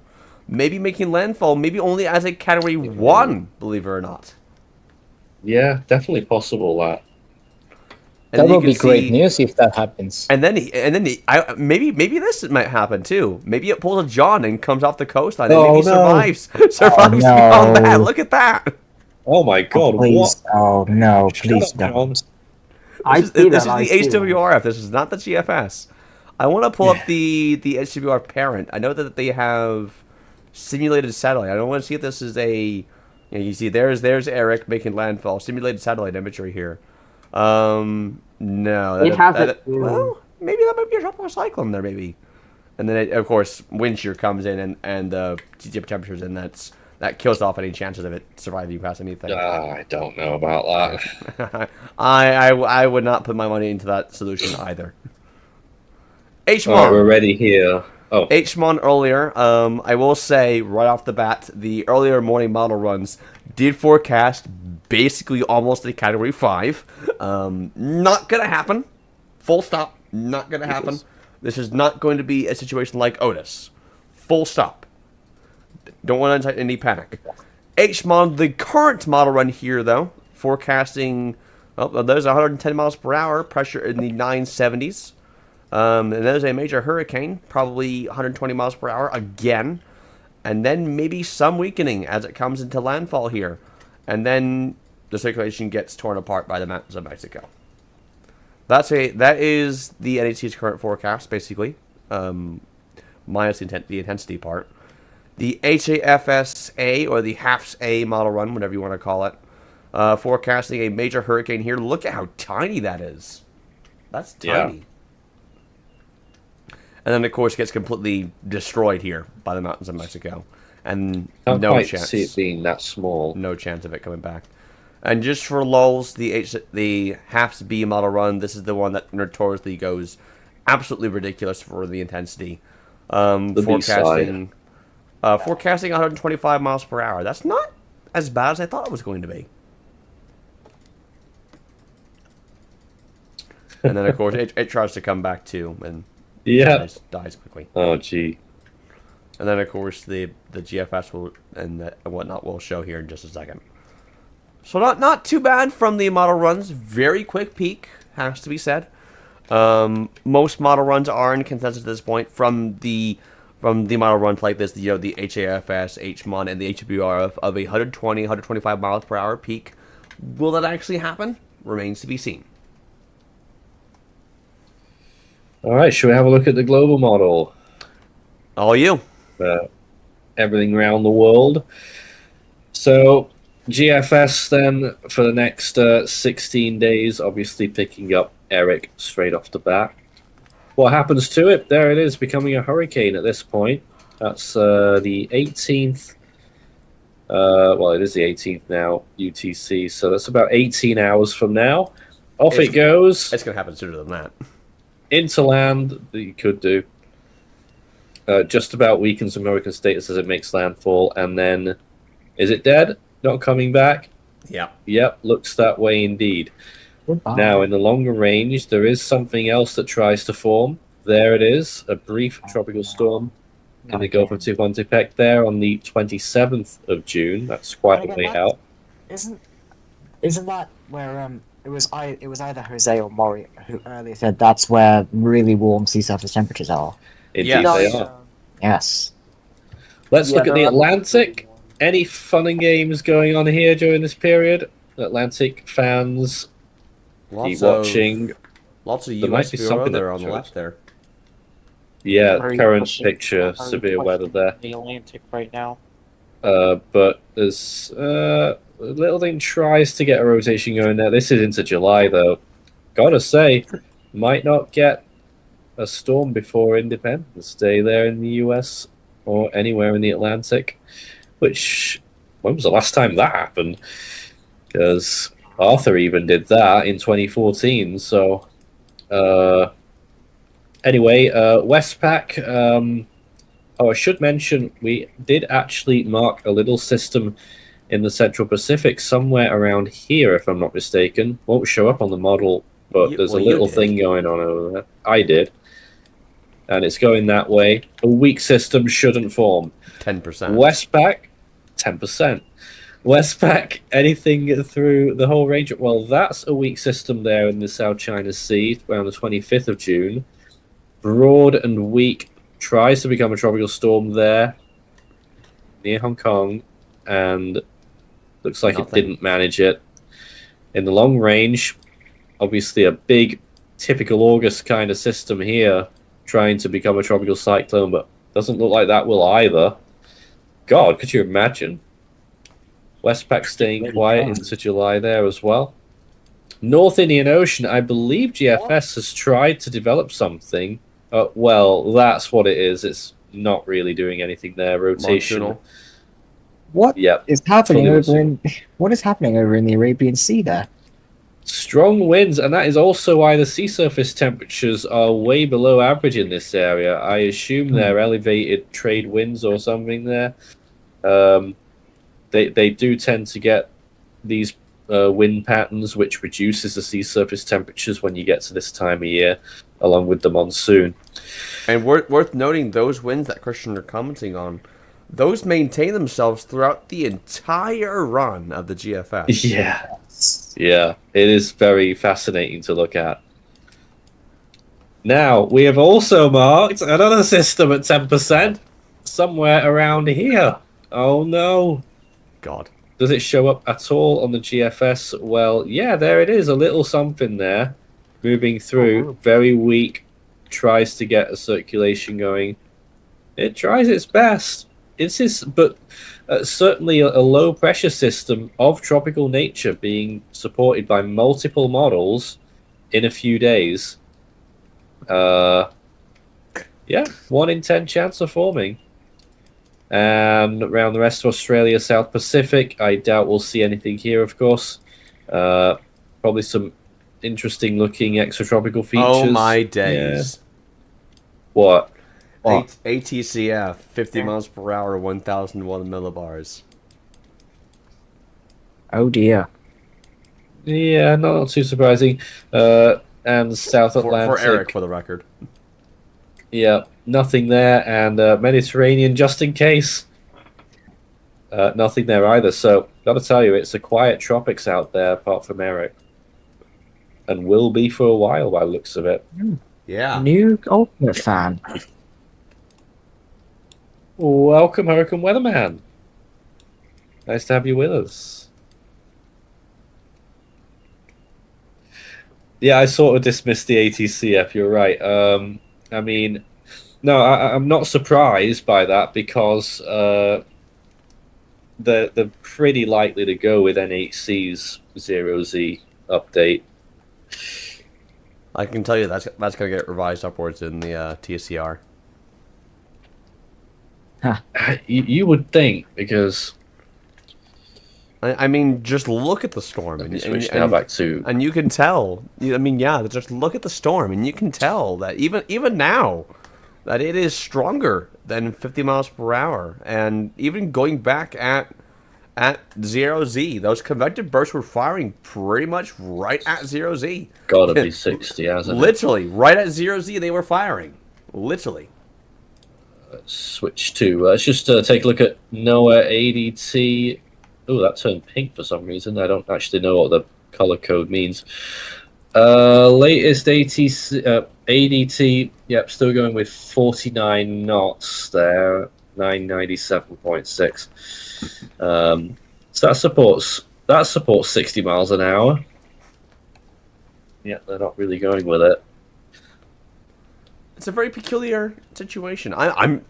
Maybe making landfall, maybe only as a Category 1, believe it or not. Yeah, definitely possible that. And that would be great news if that happens. And then maybe this might happen too. Maybe it pulls a John and comes off the coastline and maybe survives beyond that. Look at that. Oh my God! Please, what? Oh no! Please don't. This is the HWRF. This is not the GFS. I want to pull up the HWR parent. I know that they have simulated satellite. I don't want to see if this is a... You see, there's Eric making landfall. Simulated satellite imagery here. No. Well, maybe that might be a tropical cyclone there, maybe. And then, of course, wind shear comes in and the temperatures, and that kills off any chances of it surviving past anything. I don't know about that. I would not put my money into that solution either. HMON. Alright, we're ready here. Oh. HMON earlier, I will say right off the bat, the earlier morning model runs did forecast basically almost a Category 5. Not going to happen. Full stop. Not going to happen. This is not going to be a situation like Otis. Full stop. Don't want to incite any panic. HMON, the current model run here, though, forecasting... Oh, there's 110 miles per hour, pressure in the 970s. And there's a major hurricane, probably 120 miles per hour again. And then maybe some weakening as it comes into landfall here. And then the circulation gets torn apart by the mountains of Mexico. That is the NHC's current forecast, basically. Minus the intensity part. The HAFS-A, or the HAFS-A model run, whatever you want to call it. Forecasting a major hurricane here. Look at how tiny that is. That's tiny. Yeah. And then, of course, it gets completely destroyed here by the mountains of Mexico. And no chance. See it being that small. No chance of it coming back. And just for lulz, the HAFS-B model run, this is the one that notoriously goes absolutely ridiculous for the intensity. Forecasting 125 miles per hour. That's not as bad as I thought it was going to be. And then, of course, it tries to come back too, and dies quickly. Oh, gee. And then, of course, the GFS will and whatnot will show here in just a second. So not too bad from the model runs. Very quick peak, has to be said. Most model runs are in consensus at this point from the from the model runs like this, the HAFS, HMON, and the HWRF of 120, 125 miles per hour peak. Will that actually happen? Remains to be seen. All right, should we have a look at the global model? All you. Everything around the world. So GFS then for the next 16 days, obviously picking up Erick straight off the bat. What happens to it? There it is, becoming a hurricane at this point. That's the 18th. Well, it is the 18th now, UTC. So that's about 18 hours from now. Off it goes. It's going to happen sooner than that. Into land that you could do. Just about weakens American status as it makes landfall. And then, is it dead? Not coming back? Yeah. Yep, looks that way indeed. Goodbye. Now, in the longer range, there is something else that tries to form. There it is, a brief tropical storm in the Gulf of Tehuantepec there on the 27th of June. That's quite a way out. Isn't that where it was either Jose or Maury who earlier said that's where really warm sea surface temperatures are? Indeed, Yes. they are. Yes. Let's look at the they're Atlantic. Any fun and games going on here during this period? Atlantic fans, keep watching. Lots of There might US be bureau something there that on the shows. left there. Yeah, Very current pushing- picture, very severe weather pushing there. The Atlantic right now. But there's a little thing tries to get a rotation going there. This is into July, though. Gotta say, might not get a storm before Independence Day there in the US or anywhere in the Atlantic. Which, when was the last time that happened? Because Arthur even did that in 2014. So, anyway, Westpac. Oh, I should mention, we did actually mark a little system in the Central Pacific somewhere around here, if I'm not mistaken. Won't show up on the model, but there's a you little did. thing going on over there. I did. And it's going that way. A weak system shouldn't form. 10%. Westpac, 10%. Westpac, anything through the whole range? Well, that's a weak system there in the South China Sea around the 25th of June. Broad and weak. Tries to become a tropical storm there near Hong Kong, and looks like it didn't manage it. In the long range, obviously a big, typical August kind of system here, trying to become a tropical cyclone, but doesn't look like that will either. God, could you imagine? Westpac staying quiet into July there as well. North Indian Ocean, I believe GFS has tried to develop something. Well, that's what it is. It's not really doing anything there. Rotation. Monsoonal. What Yep. is happening Fully over in what is happening over in the Arabian Sea there? Strong winds, and that is also why the sea surface temperatures are way below average in this area. I assume they're elevated trade winds or something there. They do tend to get these wind patterns, which reduces the sea surface temperatures when you get to this time of year, along with the monsoon. And worth noting, those winds that Christian are commenting on, those maintain themselves throughout the entire run of the GFS. Yeah, it is very fascinating to look at. Now, we have also marked another system at 10%, somewhere around here. Oh no. God. Does it show up at all on the GFS? Well, yeah, there it is, a little something there, moving through, very weak, tries to get a circulation going. It tries its best. But certainly a low pressure system of tropical nature being supported by multiple models in a few days. Yeah, 1 in 10 chance of forming. And around the rest of Australia, South Pacific, I doubt we'll see anything here, of course. Probably some interesting looking extratropical features. Oh my days. Yeah. What? ATCF, 50 miles per hour, 1001 millibars. Oh dear. Yeah, not too surprising. And South Atlantic. For Erick, for the record. Yeah, nothing there. And Mediterranean, just in case. Nothing there either. So, gotta tell you, it's a quiet tropics out there, apart from Erick. And will be for a while by the looks of it. Yeah. New Ultimate fan. Welcome, Hurricane Weatherman. Nice to have you with us. Yeah, I sort of dismissed the ATCF. You're right. I mean, no, I'm not surprised by that because they're pretty likely to go with NHC's 0Z update. I can tell you that's going to get revised upwards in the TSCR. You would think, because I mean, just look at the storm, let me switch now back to. and you can tell. I mean, yeah, just look at the storm, and you can tell that even now, that it is stronger than 50 miles per hour, and even going back at 0Z, those convective bursts were firing pretty much right at 0Z. Gotta be 60, hasn't it? Literally, right at 0Z, they were firing. Literally. Let's switch to. Let's just take a look at NOAA ADT. Oh, that turned pink for some reason. I don't actually know what the color code means. Latest ADT. Yep, still going with 49 knots there. 997.6. So that supports 60 miles an hour. Yeah, they're not really going with it. It's a very peculiar situation. I'm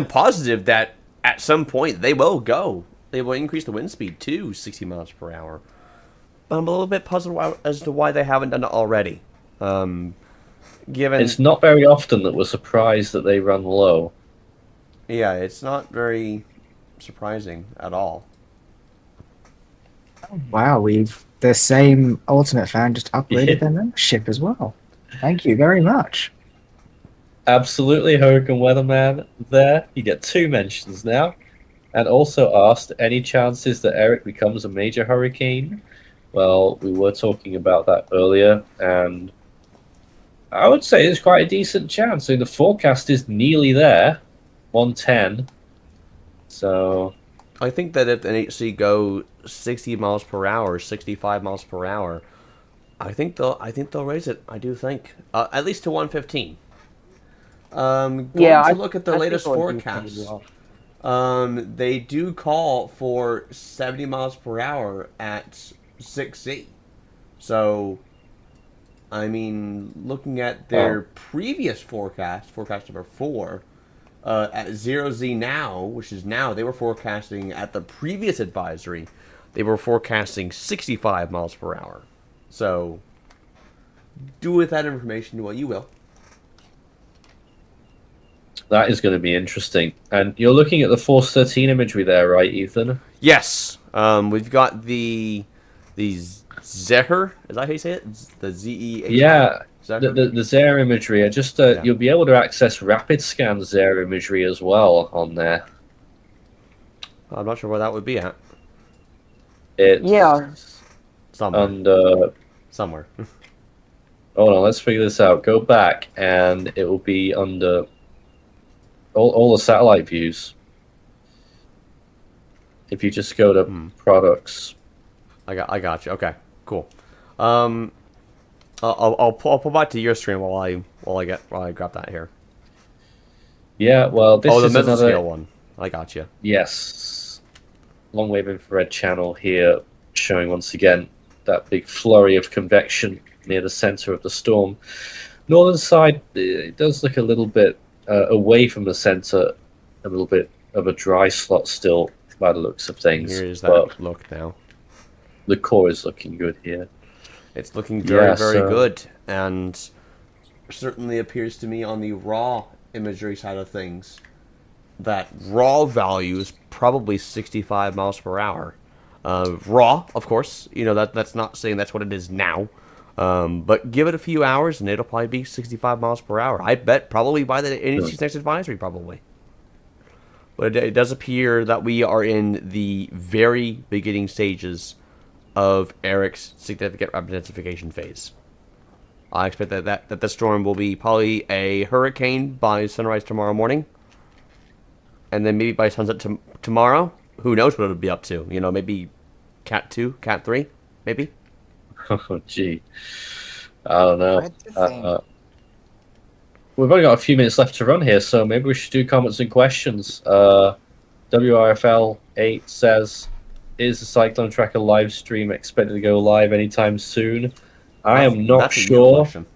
positive that at some point they will go. They will increase the wind speed to 60 miles per hour. But I'm a little bit puzzled as to why they haven't done it already. Given it's not very often that we're surprised that they run low. Yeah, it's not very surprising at all. Wow, the same Ultimate fan just upgraded their membership as well. Thank you very much. Absolutely, Hurricane Weatherman there. You get 2 mentions now. And also asked, any chances that Eric becomes a major hurricane? Well, we were talking about that earlier, and I would say there's quite a decent chance. So the forecast is nearly there, 110. So I think that if the NHC go 60 miles per hour, 65 miles per hour, I think they'll raise it. I do think at least to 115. To look at the latest forecast. They do call for 70 miles per hour at 6Z. So, I mean, looking at their previous forecast number 4, at 0Z now, which is now, they were forecasting at the previous advisory, they were forecasting 65 miles per hour. So, do with that information what you will. that is going to be interesting. And you're looking at the Force 13 imagery there, right, Ethan? Yes. We've got the Zeher. Is that how you say it? The ZEH. Yeah. The Zeher imagery. You'll be able to access rapid scan Zeher imagery as well on there. I'm not sure where that would be at. It's somewhere. Somewhere. Hold on, let's figure this out. Go back, and it will be under all the satellite views. If you just go to products. I got you. Okay, cool. I'll pull back to your screen while I grab that here. Yeah, well, this is the another mesoscale one. I got you. Yes, long wave infrared channel here, showing once again that big flurry of convection near the center of the storm. Northern side, it does look a little bit away from the center, a little bit of a dry slot still by the looks of things. Here is that look now. The core is looking good here. It's looking very good, and certainly appears to me on the raw imagery side of things that raw value is probably 65 miles per hour. Raw, of course, that's not saying that's what it is now. But give it a few hours and it'll probably be 65 miles per hour. I bet probably by the NHC's next advisory, probably. But it does appear that we are in the very beginning stages of Erick's significant intensification phase. I expect that the storm will be probably a hurricane by sunrise tomorrow morning. And then maybe by sunset tomorrow. Who knows what it'll be up to? Maybe Cat 2, Cat 3, maybe? Oh, gee. I don't know. we've only got a few minutes left to run here, so maybe we should do comments and questions. WRFL 8 says, "Is the Cyclone Tracker live stream expected to go live anytime soon?" I am not That's a you sure. question.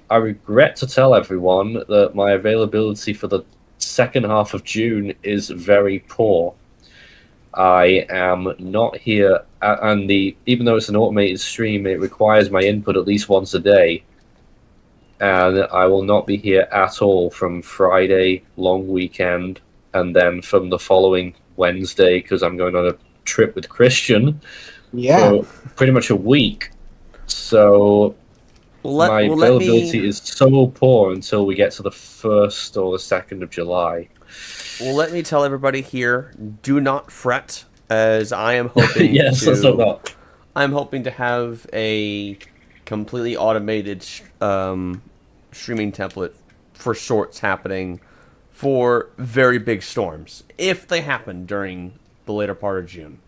I regret to tell everyone that my availability for the second half of June is very poor. I am not here, and even though it's an automated stream, it requires my input at least once a day, and I will not be here at all from Friday long weekend, and then from the following Wednesday because I'm going on a trip with Christian for pretty much a week. So my availability is so poor until we get to the 1st or the 2nd of July. Well, let me tell everybody here, do not fret, as I am hoping yes, let's hope not. I'm hoping to have a completely automated streaming template for sorts happening for very big storms, if they happen during the later part of June.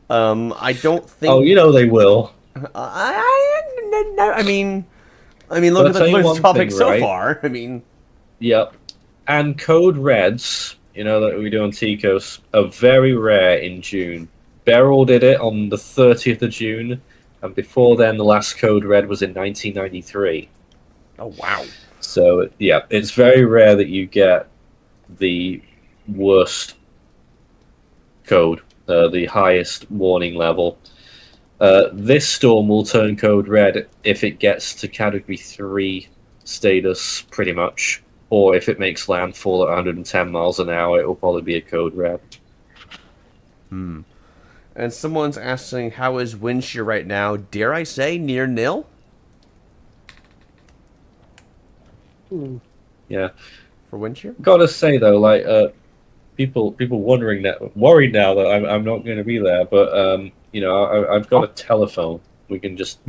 I don't think... Oh, you know they will. I mean, look at the topic so far. I mean... Yep. And code reds, you know, that we do on Ticos, are very rare in June. Beryl did it on the 30th of June, and before then, the last code red was in 1993. Oh, wow. So, yeah, it's very rare that you get the worst code, the highest warning level. This storm will turn code red if it gets to Category 3 status, pretty much. Or if it makes landfall at 110 miles an hour, it will probably be a code red. And someone's asking, how is wind shear right now? Dare I say, near nil? Yeah. For wind shear? Gotta say though, like people worried now that I'm not going to be there. But you know, I've got a telephone. We can just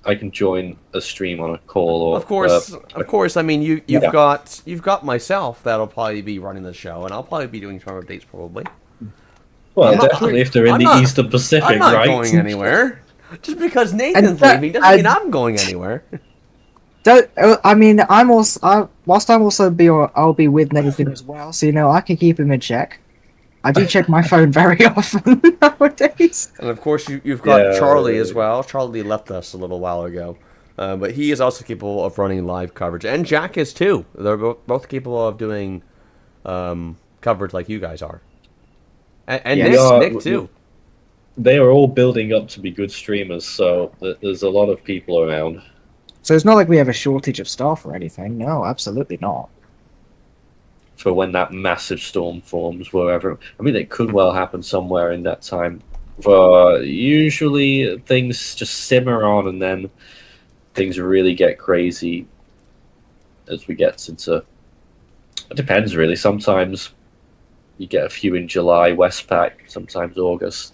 I can join a stream on a call. Or of course. I mean, you've got myself that'll probably be running the show, and I'll probably be doing some updates probably. Well, definitely if they're in the Eastern Pacific, I'm not right? going anywhere. Just because Nathan's leaving doesn't mean I'm going anywhere. I mean, whilst I'll be with Nathan as well, so you know I can keep him in check. I do check my phone very often nowadays. And of course, you've got Charlie as well. Charlie left us a little while ago, but he is also capable of running live coverage, and Jack is too. They're both capable of doing coverage like you guys are, and Nick too. They are all building up to be good streamers, so there's a lot of people around. So it's not like we have a shortage of staff or anything. No, absolutely not. For when that massive storm forms, wherever. I mean, it could well happen somewhere in that time. But usually things just simmer on, and then things really get crazy as we get into... It depends, really. Sometimes you get a few in July, Westpac, sometimes August.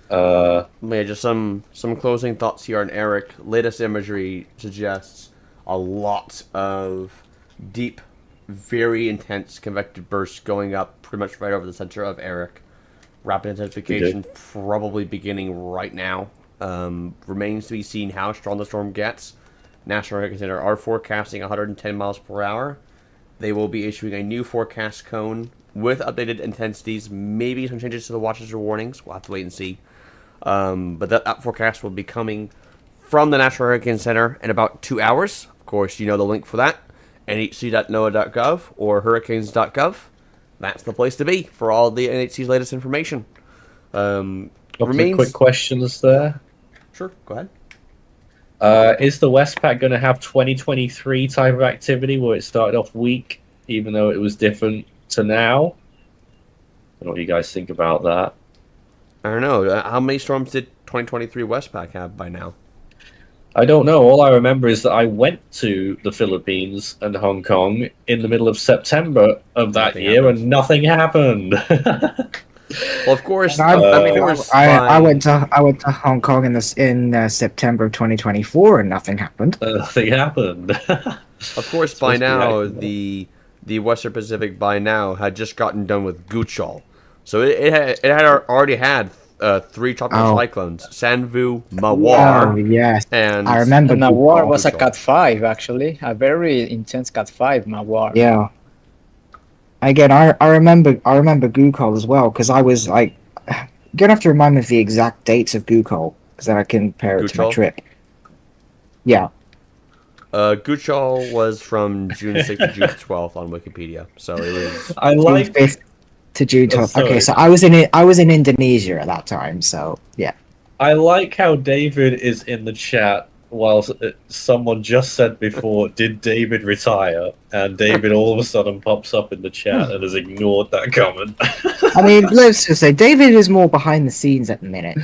Just some closing thoughts here on Erick. Latest imagery suggests a lot of deep, very intense convective bursts going up pretty much right over the center of Erick. Rapid intensification probably beginning right now. Remains to be seen how strong the storm gets. National Hurricane Center are forecasting 110 miles per hour. They will be issuing a new forecast cone with updated intensities, maybe some changes to the watches or warnings. We'll have to wait and see. But that forecast will be coming from the National Hurricane Center in about 2 hours. Of course, you know the link for that. nhc.noaa.gov or hurricanes.gov. That's the place to be for all the NHC's latest information. Quick questions there. Sure, go ahead. Is the Westpac going to have 2023 type of activity where it started off weak, even though it was different to now? I don't know what you guys think about that. I don't know. How many storms did 2023 Westpac have by now? I don't know. All I remember is that I went to the Philippines and Hong Kong in the middle of September of that year, and nothing happened. Well, of course. I went to Hong Kong in September of 2024, and nothing happened. Nothing happened. Of course, by now the Western Pacific by now had just gotten done with Guchol, so it had already had 3 tropical cyclones: Sanvu, Oh Mawar, yes, and I remember. Mawar was a Guchol. Cat 5 actually, a very intense Cat 5 Mawar. Yeah. Again, I remember Guchol as well because I was like, you're gonna have to remind me of the exact dates of Guchol because then I can compare it to my Guchol? trip. Yeah. Guchol was from June 6th to June 12th on Wikipedia, so it was. I June like 5th to June 12th. sorry. Okay, so I was in Indonesia at that time. So yeah. I like how David is in the chat while someone just said before, did David retire? And David all of a sudden pops up in the chat and has ignored that comment. I mean, let's just say David is more behind the scenes at the minute,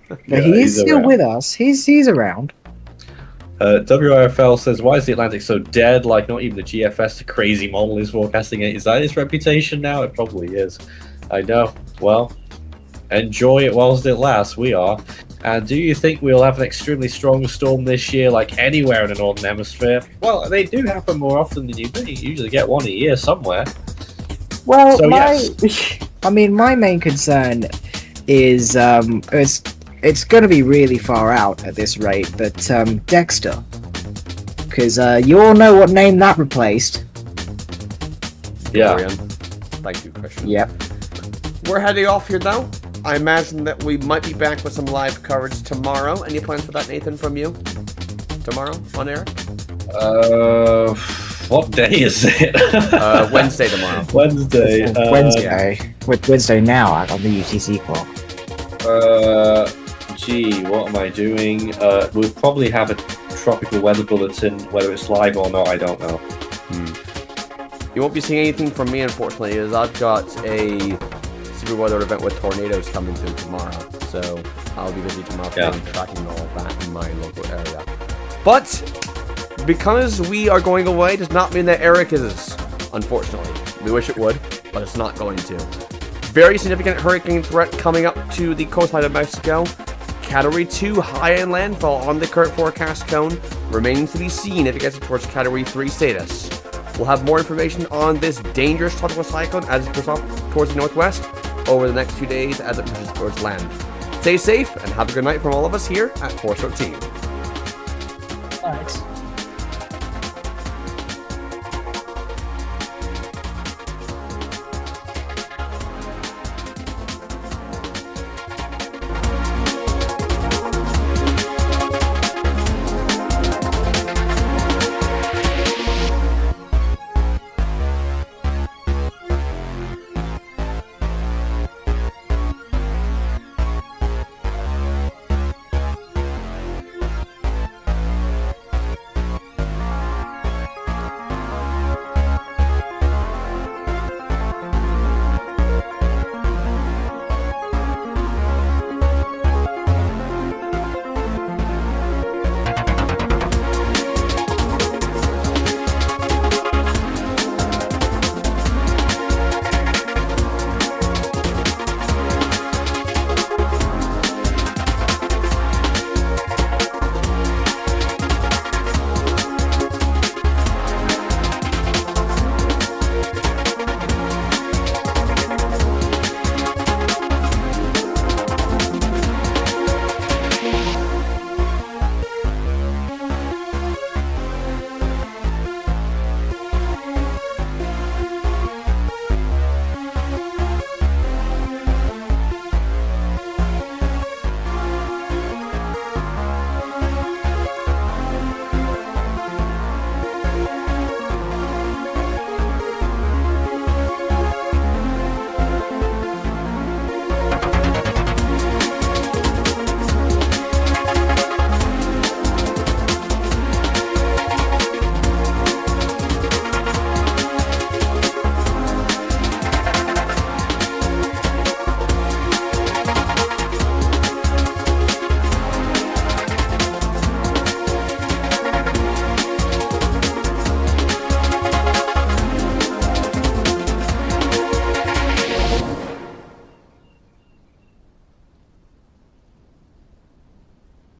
but Yeah, he he's is still around. with us. He's around. WRFL says, why is the Atlantic so dead? Like, not even the GFS, the crazy model is forecasting it. Is that its reputation now? It probably is. I know. Well, enjoy it whilst it lasts. We are. And do you think we'll have an extremely strong storm this year, like anywhere in the Northern Hemisphere? Well, they do happen more often than you think. You usually get one a year somewhere. Well, So, I mean, my main concern is it's going to be really far out at this rate, but Dexter, because you all know what name that replaced. Yeah. Dorian. Thank you, Christian. Yep. We're heading off here now. I imagine that we might be back with some live coverage tomorrow. Any plans for that, Nathan, from you? Tomorrow on Eric? What day is it? Wednesday tomorrow. Wednesday. Wednesday. With Wednesday now on the UTC clock. Gee, what am I doing? We'll probably have a tropical weather bulletin, whether it's live or not, I don't know. You won't be seeing anything from me, unfortunately, as I've got a super weather event with tornadoes coming through tomorrow. So I'll be busy tomorrow tracking all of that in my local area. But because we are going away does not mean that Eric is, unfortunately. We wish it would, but it's not going to. Very significant hurricane threat coming up to the coastline of Mexico. Category 2 high in landfall on the current forecast cone, remaining to be seen if it gets towards Category 3 status. We'll have more information on this dangerous tropical cyclone as it goes off towards the northwest over the next 2 days as it pushes towards land. Stay safe and have a good night from all of us here at Force 13. Thanks.